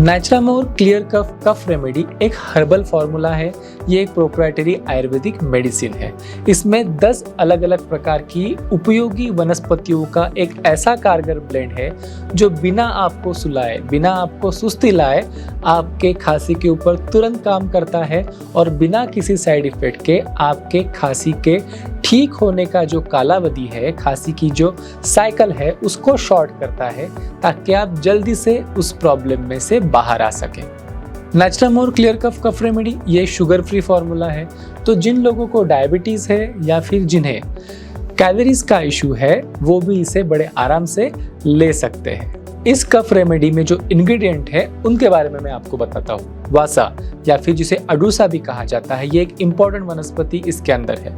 नेचुरामोर clear कफ कफ remedy एक herbal formula है। ये एक प्रोप्राइटरी आयुर्वेदिक मेडिसिन है। इसमें 10 अलग अलग प्रकार की उपयोगी वनस्पतियों का एक ऐसा कारगर ब्लेंड है जो बिना आपको सुलाए, बिना आपको सुस्ती लाए आपके खांसी के ऊपर तुरंत काम करता है और बिना किसी साइड इफेक्ट के आपके खांसी के ठीक होने का जो कालावधि है, खांसी की जो साइकिल है, उसको शॉर्ट करता है ताकि आप जल्दी से उस प्रॉब्लम में से बाहर आ सकें। नेचुरामोर क्लियर कफ कफ रेमेडी ये शुगर फ्री फार्मूला है। तो जिन लोगों को डायबिटीज है या फिर जिन्हें कैलोरीज का इशू है वो भी इसे बड़े आराम से ले सकते हैं। इस कफ रेमेडी में जो इंग्रेडिएंट है उनके बारे में मैं आपको बताता हूँ। वासा या फिर जिसे अडूसा भी कहा जाता है, ये एक इम्पॉर्टेंट वनस्पति इसके अंदर है।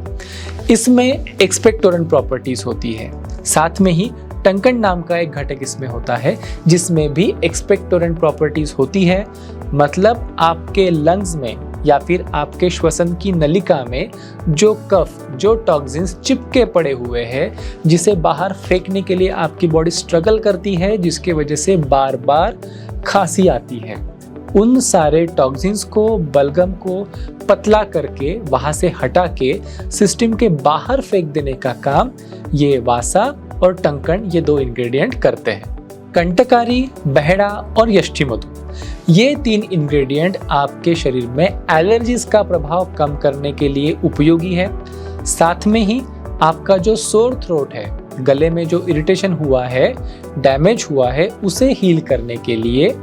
इसमें एक्सपेक्टोरेंट प्रॉपर्टीज होती है। साथ में ही टंकन नाम का एक घटक इसमें होता है जिसमें भी एक्सपेक्टोरेंट प्रॉपर्टीज होती है। मतलब आपके लंग्स में या फिर आपके श्वसन की नलिका में जो कफ, जो टॉक्सिन्स चिपके पड़े हुए हैं, जिसे बाहर फेंकने के लिए आपकी बॉडी स्ट्रगल करती है, जिसके वजह से बार बार खांसी आती है, उन सारे टॉक्सिन्स को, बलगम को पतला करके वहां से हटा के सिस्टम के बाहर फेंक देने का काम ये वासा और टंकन, ये 2 इंग्रेडिएंट करते हैं। कंटकारी, बहेड़ा और यष्टिमधु, ये 3 इंग्रेडिएंट आपके शरीर में एलर्जीज का प्रभाव कम करने के लिए उपयोगी है। साथ में ही आपका जो सोर थ्रोट है, गले में जो इरिटेशन हुआ है, डैमेज हुआ है, उसे हील करने के लिए,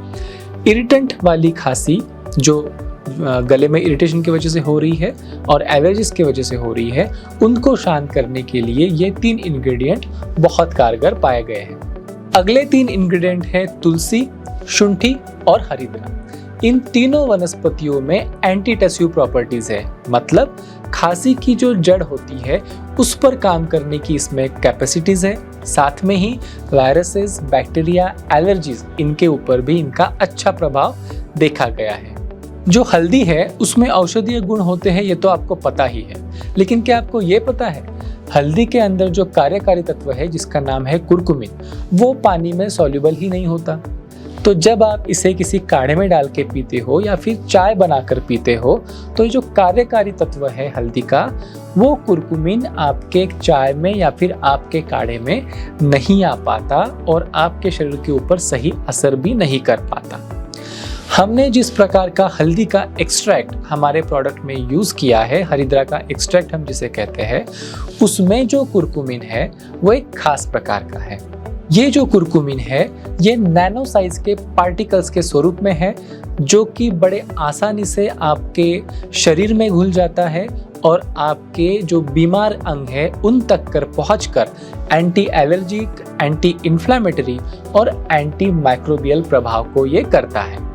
इरिटेंट वाली खांसी जो गले में इरिटेशन की वजह से हो रही है और एलर्जीज की वजह से हो रही है, उनको शांत करने के लिए ये 3 इंग्रेडिएंट बहुत कारगर पाए गए हैं। अगले 3 इंग्रेडिएंट हैं तुलसी, शुंठी और हरिद्रा। इन तीनों वनस्पतियों में एंटीटसिव प्रॉपर्टीज है। मतलब खांसी की जो जड़ होती है उस पर काम करने की इसमें कैपेसिटीज है। साथ में ही वायरसेस, बैक्टीरिया, एलर्जीज, इनके ऊपर भी इनका अच्छा प्रभाव देखा गया है। जो हल्दी है उसमें औषधीय गुण होते हैं, ये तो आपको पता ही है। लेकिन क्या आपको ये पता है हल्दी के अंदर जो कार्यकारी तत्व है जिसका नाम है कुरकुमिन, वो पानी में सॉल्युबल ही नहीं होता। तो जब आप इसे किसी काढ़े में डाल के पीते हो या फिर चाय बनाकर पीते हो तो जो कार्यकारी तत्व है हल्दी का, वो कुरकुमिन आपके चाय में या फिर आपके काढ़े में नहीं आ पाता और आपके शरीर के ऊपर सही असर भी नहीं कर पाता। हमने जिस प्रकार का हल्दी का एक्सट्रैक्ट हमारे प्रोडक्ट में यूज़ किया है, हरिद्रा का एक्सट्रैक्ट हम जिसे कहते हैं, उसमें जो कुरकुमिन है वो एक खास प्रकार का है। ये जो कुरकुमिन है ये नैनो साइज के पार्टिकल्स के स्वरूप में है जो कि बड़े आसानी से आपके शरीर में घुल जाता है और आपके जो बीमार अंग है उन तक कर पहुंचकर एंटी एलर्जिक, एंटी इन्फ्लेमेटरी और एंटी माइक्रोबियल प्रभाव को ये करता है।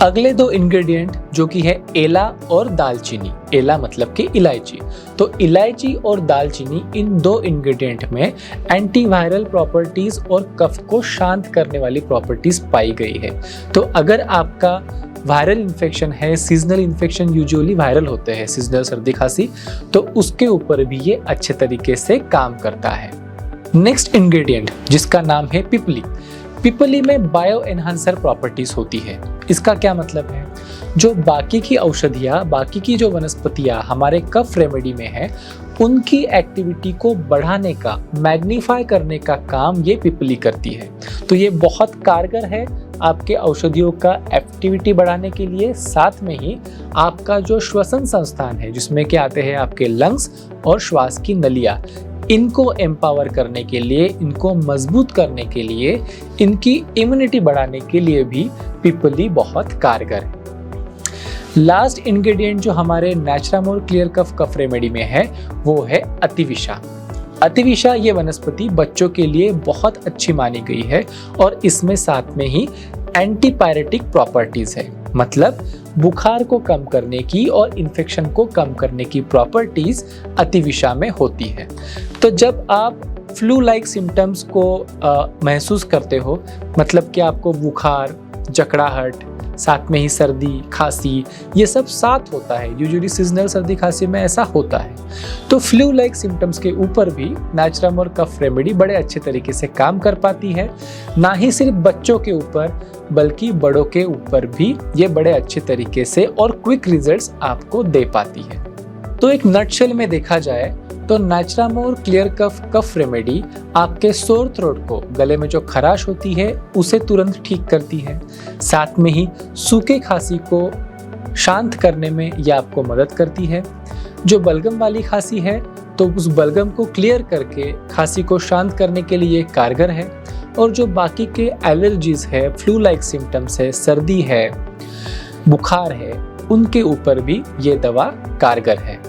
अगले 2 इंग्रेडिएंट जो कि है एला और दालचीनी। एला मतलब कि इलायची। तो इलायची और दालचीनी, इन 2 इंग्रेडिएंट में एंटीवायरल प्रॉपर्टीज और कफ को शांत करने वाली प्रॉपर्टीज पाई गई है। तो अगर आपका वायरल इन्फेक्शन है, सीजनल इन्फेक्शन यूजुअली वायरल होते हैं, सीजनल सर्दी खांसी, तो उसके ऊपर भी ये अच्छे तरीके से काम करता है। नेक्स्ट इंग्रेडिएंट जिसका नाम है पिपली। पिपली में बायो एनहांसर प्रॉपर्टीज होती है। इसका क्या मतलब है? जो बाकी की औषधियाँ, बाकी की जो वनस्पतियाँ हमारे कफ रेमेडी में है, उनकी एक्टिविटी को बढ़ाने का, मैग्नीफाई करने का काम ये पिपली करती है। तो ये बहुत कारगर है आपके औषधियों का एक्टिविटी बढ़ाने के लिए। साथ में ही आपका जो श्वसन संस्थान है जिसमें क्या आते हैं आपके लंग्स और श्वास की नलियाँ, इनको एम्पावर करने के लिए, इनको मजबूत करने के लिए, इनकी इम्यूनिटी बढ़ाने के लिए भी पिपली बहुत कारगर है। लास्ट इंग्रेडिएंट जो हमारे नेचुरामोर क्लियर कफ कफ रेमेडी में है वो है अतिविशा। अतिविशा ये वनस्पति बच्चों के लिए बहुत अच्छी मानी गई है और इसमें साथ में ही एंटीपायरेटिक प्रॉपर्टीज है। मतलब बुखार को कम करने की और इन्फेक्शन को कम करने की प्रॉपर्टीज अतिविशा में होती है। तो जब आप फ्लू लाइक सिम्टम्स को महसूस करते हो, मतलब कि आपको बुखार, जकड़ाहट, साथ में ही सर्दी, खांसी, ये सब साथ होता है। यूजुअली सीजनल सर्दी खांसी में ऐसा होता है। तो फ्लू लाइक सिम्टम्स के ऊपर भी नाचुरामोर कफ रेमेडी बड़े अच्छे तरीके से काम कर पाती है। ना ही सिर्फ बच्चों के ऊपर बल्कि बड़ों के ऊपर भी ये बड़े अच्छे तरीके से और क्विक रिजल्ट्स आपको दे पाती है। तो एक नटशेल में देखा जाए तो नाचुरामोर क्लियर कफ रेमेडी आपके सोर थ्रोट को, गले में जो खराश होती है उसे तुरंत ठीक करती है। साथ में ही सूखे खांसी को शांत करने में यह आपको मदद करती है। जो बलगम वाली खांसी है तो उस बलगम को क्लियर करके खांसी को शांत करने के लिए कारगर है। और जो बाकी के एलर्जीज है, फ्लू लाइक सिम्टम्स है, सर्दी है, बुखार है, उनके ऊपर भी ये दवा कारगर है।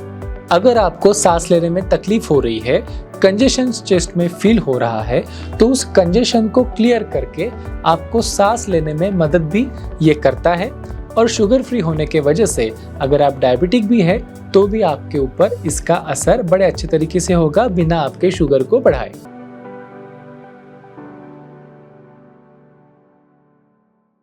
अगर आपको सांस लेने में तकलीफ हो रही है, कंजेशन चेस्ट में फील हो रहा है, तो उस कंजेशन को क्लियर करके आपको सांस लेने में मदद भी ये करता है। और शुगर फ्री होने के वजह से अगर आप डायबिटिक भी है तो भी आपके ऊपर इसका असर बड़े अच्छे तरीके से होगा बिना आपके शुगर को बढ़ाए।